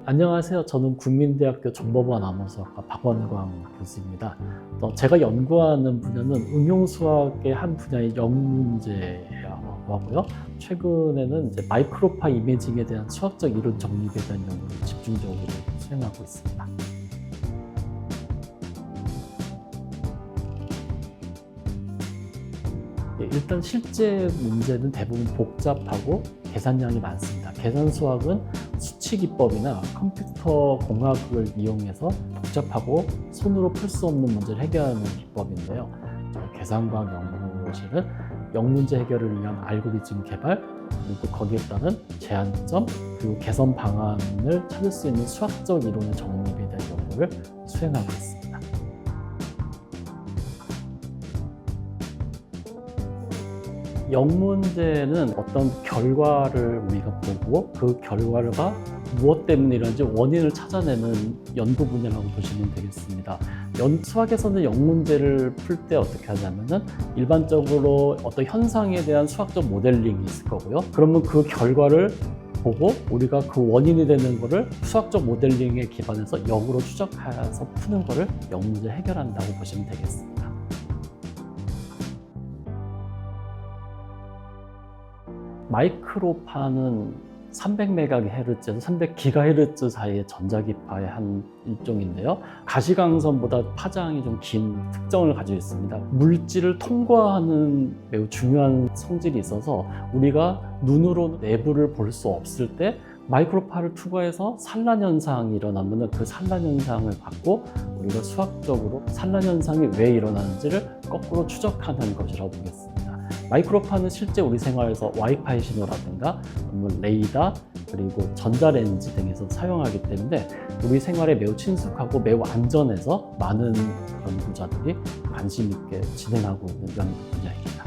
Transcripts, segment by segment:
안녕하세요. 저는 국민대학교 정보보안 암호수학과 박원광 교수입니다. 제가 연구하는 분야는 응용수학의 한 분야의 영문제라고 하고요. 최근에는 이제 마이크로파 이미징에 대한 수학적 이론 정립에 대한 연구를 집중적으로 수행하고 있습니다. 일단 실제 문제는 대부분 복잡하고 계산량이 많습니다. 계산 수학은 수치 기법이나 컴퓨터 공학을 이용해서 복잡하고 손으로 풀 수 없는 문제를 해결하는 기법인데요. 계산과학 연구실은 영문제 해결을 위한 알고리즘 개발, 그리고 거기에 따른 제한점, 그리고 개선 방안을 찾을 수 있는 수학적 이론의 정립에 대한 연구를 수행하고 있습니다. 영문제는 어떤 결과를 우리가 보고 그 결과가 무엇 때문에 이런지 원인을 찾아내는 연구 분야라고 보시면 되겠습니다. 수학에서는 영문제를 풀 때 어떻게 하냐면은 일반적으로 어떤 현상에 대한 수학적 모델링이 있을 거고요. 그러면 그 결과를 보고 우리가 그 원인이 되는 거를 수학적 모델링에 기반해서 역으로 추적해서 푸는 거를 영문제 해결한다고 보시면 되겠습니다. 마이크로파는 300MHz에서 300GHz 사이의 전자기파의 한 일종인데요. 가시광선보다 파장이 좀 긴 특성을 가지고 있습니다. 물질을 통과하는 매우 중요한 성질이 있어서 우리가 눈으로 내부를 볼 수 없을 때 마이크로파를 투과해서 산란 현상이 일어나면 그 산란 현상을 갖고 우리가 수학적으로 산란 현상이 왜 일어나는지를 거꾸로 추적하는 것이라고 보겠습니다. 마이크로파는 실제 우리 생활에서 와이파이 신호라든가 레이더 그리고 전자레인지 등에서 사용하기 때문에 우리 생활에 매우 친숙하고 매우 안전해서 많은 연구자들이 관심 있게 진행하고 있는 연구 분야입니다.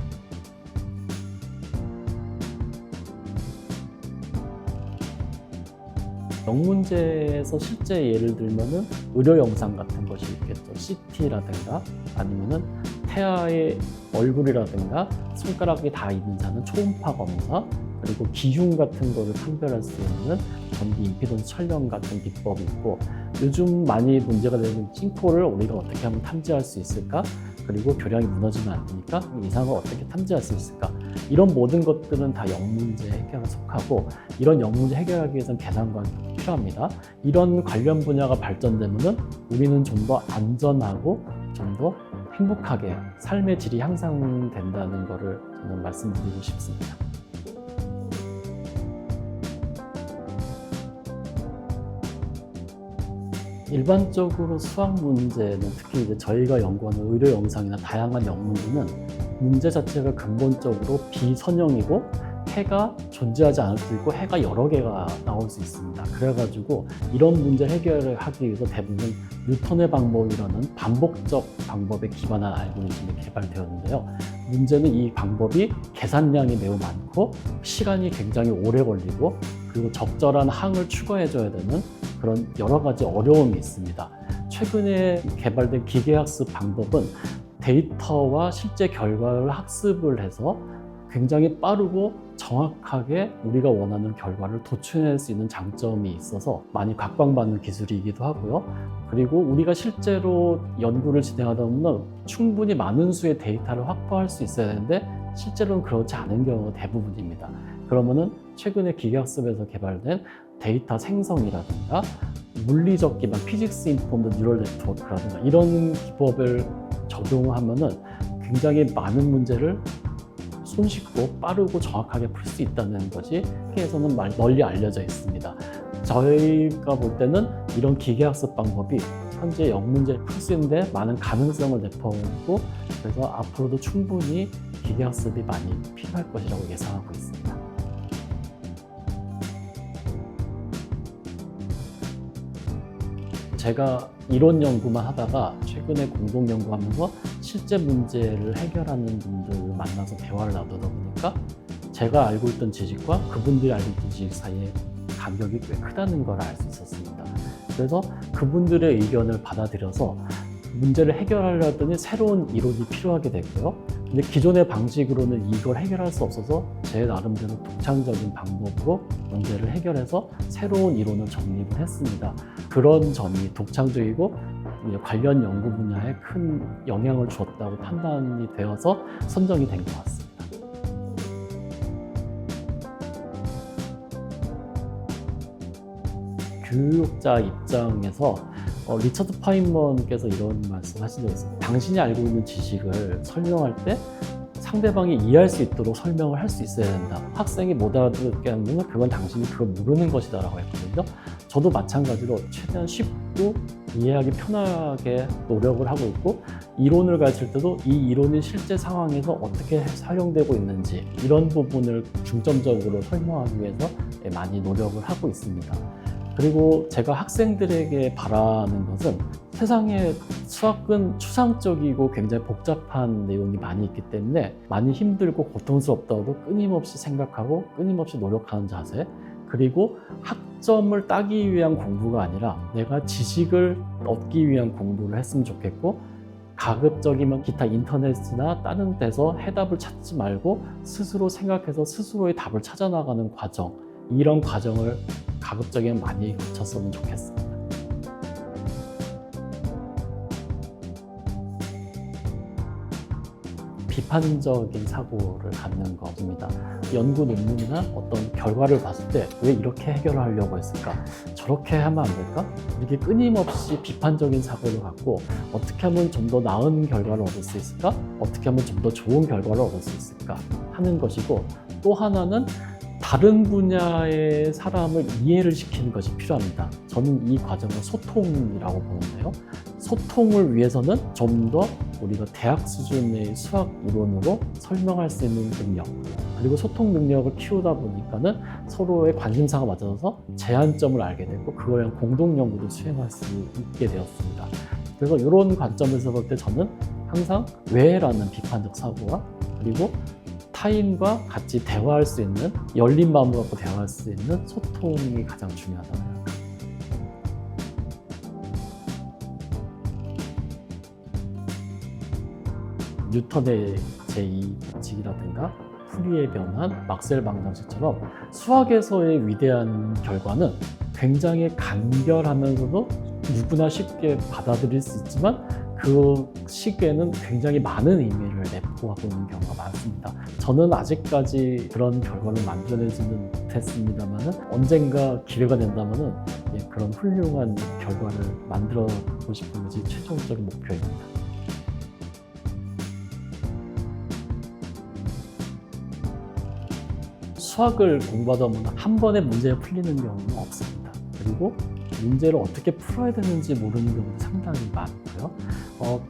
영문제에서 실제 예를 들면은 의료 영상 같은 것이 있겠죠. CT라든가 아니면은 태아의 얼굴이라든가 손가락이 다 있는 자는 초음파 검사, 그리고 기흉 같은 거를 판별할 수 있는 전기 임피던스 촬영 같은 기법이 있고, 요즘 많이 문제가 되는 찡포를 우리가 어떻게 하면 탐지할 수 있을까? 그리고 교량이 무너지면 안 되니까 이상을 어떻게 탐지할 수 있을까? 이런 모든 것들은 다 영문제 해결에 속하고, 이런 영문제 해결하기 위해서는 계산과학이 필요합니다. 이런 관련 분야가 발전되면 우리는 좀 더 안전하고 좀 더 행복하게 삶의 질이 향상된다는 것을 저는 말씀드리고 싶습니다. 일반적으로 수학 문제는 특히 이제 저희가 연구하는 의료 영상이나 다양한 영문제는 문제 자체가 근본적으로 비선형이고 해가 존재하지 않을 수 있고 해가 여러 개가 나올 수 있습니다. 그래가지고 이런 문제 해결을 하기 위해서 대부분 뉴턴의 방법이라는 반복적 방법에 기반한 알고리즘이 개발되었는데요. 문제는 이 방법이 계산량이 매우 많고 시간이 굉장히 오래 걸리고 그리고 적절한 항을 추가해줘야 되는 그런 여러 가지 어려움이 있습니다. 최근에 개발된 기계학습 방법은 데이터와 실제 결과를 학습을 해서 굉장히 빠르고 정확하게 우리가 원하는 결과를 도출해낼 수 있는 장점이 있어서 많이 각광받는 기술이기도 하고요. 그리고 우리가 실제로 연구를 진행하다 보면 충분히 많은 수의 데이터를 확보할 수 있어야 되는데 실제로는 그렇지 않은 경우가 대부분입니다. 그러면은 최근에 기계학습에서 개발된 데이터 생성이라든가 물리적 기반, 피직스 인폼드 뉴럴 네트워크라든가 이런 기법을 적용하면은 굉장히 많은 문제를 손쉽고 빠르고 정확하게 풀 수 있다는 것이 세계에서는 널리 알려져 있습니다. 저희가 볼 때는 이런 기계학습 방법이 현재 영문제를 풀 수 있는데 많은 가능성을 내포하고, 그래서 앞으로도 충분히 기계학습이 많이 필요할 것이라고 예상하고 있습니다. 제가 이론 연구만 하다가 최근에 공동 연구하면서 실제 문제를 해결하는 분들을 만나서 대화를 나누다 보니까 제가 알고 있던 지식과 그분들이 알고 있던 지식 사이에 간격이 꽤 크다는 걸 알 수 있었습니다. 그래서 그분들의 의견을 받아들여서 문제를 해결하려더니 새로운 이론이 필요하게 됐고요. 근데 기존의 방식으로는 이걸 해결할 수 없어서 제 나름대로 독창적인 방법으로 문제를 해결해서 새로운 이론을 정립을 했습니다. 그런 점이 독창적이고 관련 연구 분야에 큰 영향을 주었다고 판단이 되어서 선정이 된 것 같습니다. 교육자 입장에서 리처드 파인먼께서 이런 말씀하신 적이 있습니다. 당신이 알고 있는 지식을 설명할 때 상대방이 이해할 수 있도록 설명을 할 수 있어야 된다. 학생이 못 알아듣게 하는 건 그건 당신이 그걸 모르는 것이다 라고 했거든요. 저도 마찬가지로 최대한 쉽고 이해하기 편하게 노력을 하고 있고, 이론을 가르칠 때도 이 이론이 실제 상황에서 어떻게 사용되고 있는지 이런 부분을 중점적으로 설명하기 위해서 많이 노력을 하고 있습니다. 그리고 제가 학생들에게 바라는 것은, 세상에 수학은 추상적이고 굉장히 복잡한 내용이 많이 있기 때문에 많이 힘들고 고통스럽다고도 끊임없이 생각하고 끊임없이 노력하는 자세, 그리고 학점을 따기 위한 공부가 아니라 내가 지식을 얻기 위한 공부를 했으면 좋겠고, 가급적이면 기타 인터넷이나 다른 데서 해답을 찾지 말고 스스로 생각해서 스스로의 답을 찾아나가는 과정, 이런 과정을 가급적이면 많이 거쳤으면 좋겠습니다. 비판적인 사고를 갖는 것입니다. 연구 논문이나 어떤 결과를 봤을 때 왜 이렇게 해결하려고 했을까? 저렇게 하면 안 될까? 이렇게 끊임없이 비판적인 사고를 갖고 어떻게 하면 좀 더 나은 결과를 얻을 수 있을까? 어떻게 하면 좀 더 좋은 결과를 얻을 수 있을까? 하는 것이고, 또 하나는 다른 분야의 사람을 이해를 시키는 것이 필요합니다. 저는 이 과정을 소통이라고 보는데요. 소통을 위해서는 좀 더 우리가 대학 수준의 수학 이론으로 설명할 수 있는 능력, 그리고 소통 능력을 키우다 보니까는 서로의 관심사가 맞아서 제한점을 알게 되고 그거에 대한 공동 연구를 수행할 수 있게 되었습니다. 그래서 이런 관점에서 볼 때 저는 항상 왜라는 비판적 사고와, 그리고 타인과 같이 대화할 수 있는, 열린 마음을 갖고 대화할 수 있는 소통이 가장 중요하다고 생각합니다. 뉴턴의 제2법칙이라든가 푸리의 변환, 막스웰 방정식처럼 수학에서의 위대한 결과는 굉장히 간결하면서도 누구나 쉽게 받아들일 수 있지만, 그 시기에는 굉장히 많은 의미를 내포하고 있는 경우가 많습니다. 저는 아직까지 그런 결과를 만들어내지는 못했습니다만, 언젠가 기회가 된다면 그런 훌륭한 결과를 만들어보고 싶은 것이 최종적인 목표입니다. 수학을 공부하다 보면 한 번에 문제가 풀리는 경우는 없습니다. 그리고 문제를 어떻게 풀어야 되는지 모르는 경우도 상당히 많고요.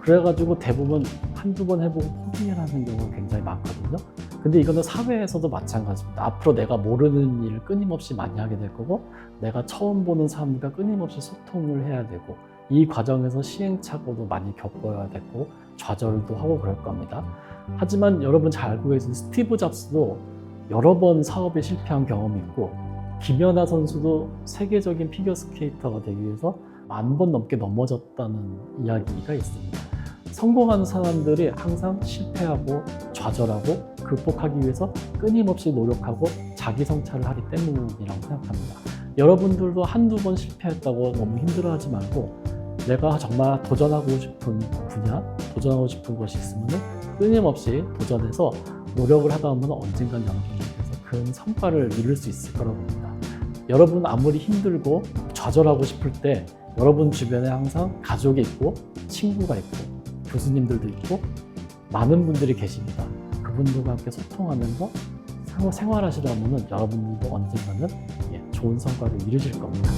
그래가지고 대부분 한두 번 해보고 포기하는 경우가 굉장히 많거든요. 근데 이거는 사회에서도 마찬가지입니다. 앞으로 내가 모르는 일을 끊임없이 많이 하게 될 거고, 내가 처음 보는 사람들과 끊임없이 소통을 해야 되고, 이 과정에서 시행착오도 많이 겪어야 되고 좌절도 하고 그럴 겁니다. 하지만 여러분 잘 알고 계신 스티브 잡스도 여러 번 사업에 실패한 경험이 있고, 김연아 선수도 세계적인 피겨스케이터가 되기 위해서 10,000번 넘게 넘어졌다는 이야기가 있습니다. 성공하는 사람들이 항상 실패하고 좌절하고 극복하기 위해서 끊임없이 노력하고 자기 성찰을 하기 때문이라고 생각합니다. 여러분들도 한두 번 실패했다고 너무 힘들어하지 말고, 내가 정말 도전하고 싶은 분야, 도전하고 싶은 것이 있으면 끊임없이 도전해서 노력을 하다 보면 언젠간 여러분께서 큰 성과를 이룰 수 있을 거라고 봅니다. 여러분 아무리 힘들고 좌절하고 싶을 때 여러분 주변에 항상 가족이 있고 친구가 있고 교수님들도 있고 많은 분들이 계십니다. 그분들과 함께 소통하면서 생활하시다 보면 여러분들도 언젠가는 좋은 성과를 이루실 겁니다.